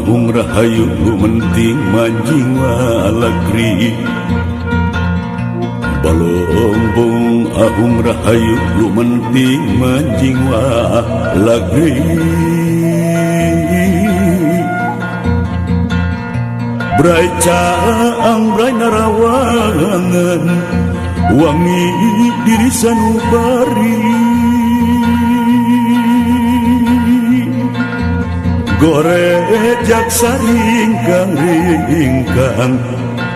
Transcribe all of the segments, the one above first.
Ahung rahayu menting manjing walagri Balombong ahung rahayu menting manjing walagri Brai caang brai narawangan wangi diri sanubari gorejak saringkang ringkang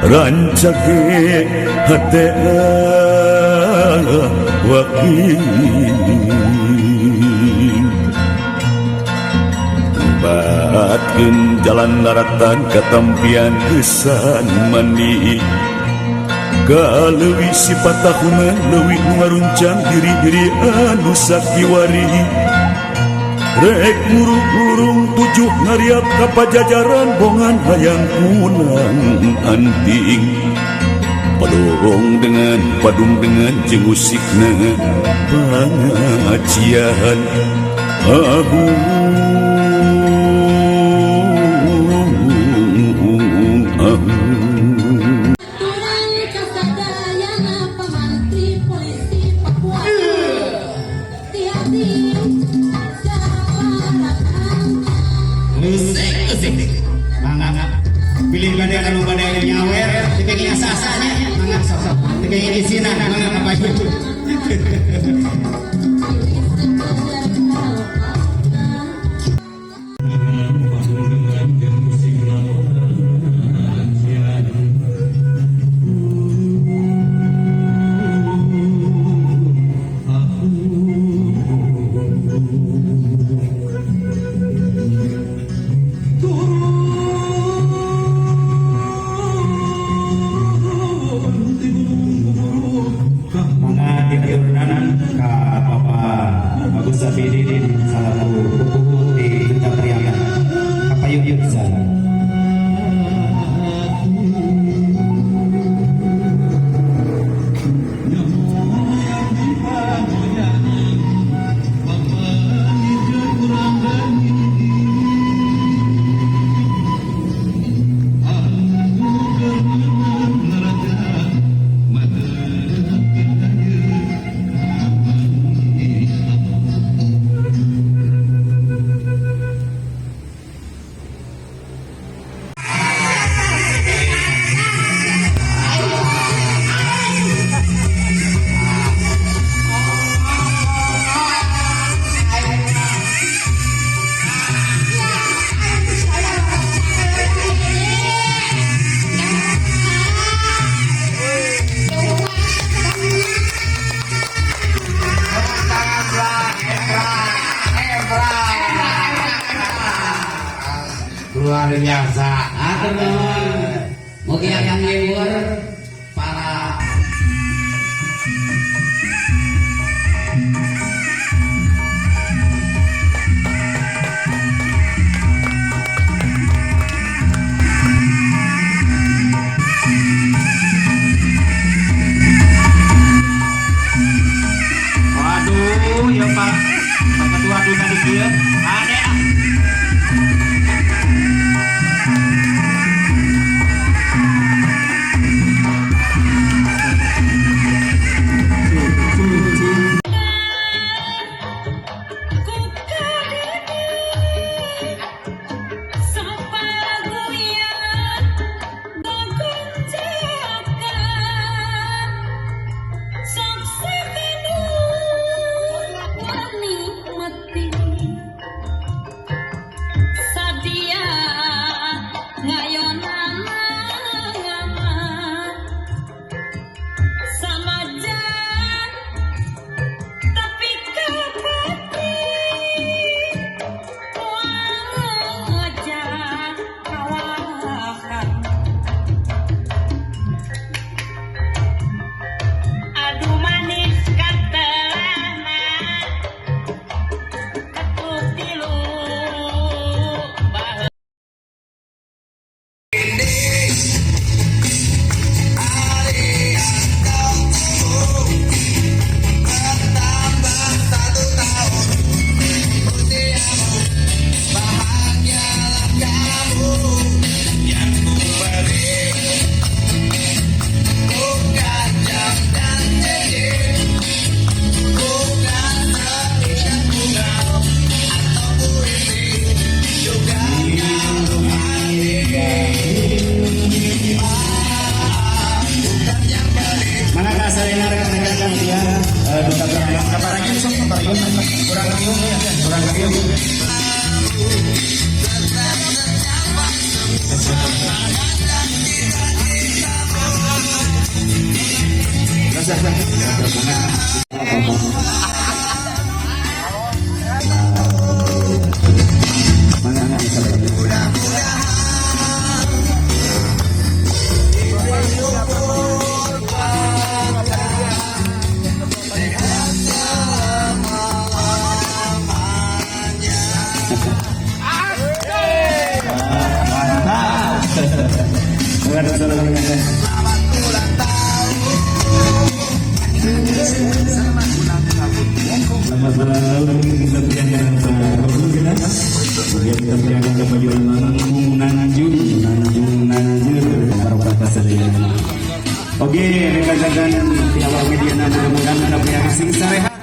rancage hate wakil batkeun jalan daratan katampian gesan mandi galeuwih sifat tahunan leuwih ngaruncang diri-diri anu sakiwari rek murung-murung tujuh ngariap ka pajajaran bongan hayang kunang anting padung dengan jengusikna pangacian pilih badai kalau badai nyawer dipengin asasanya mangga sok dipengin isina mangga apa itu luar biasa. Mungkin yang ngewur para waduh ya Pak Ketua Duta dikit ada kurang kecil. Selamat malam kita yang kita berjalan ke Bajuan Nanjung Barokah Saja. Oke, rekan-rekan di awal media mudah-mudahan ada yang asing sarehat.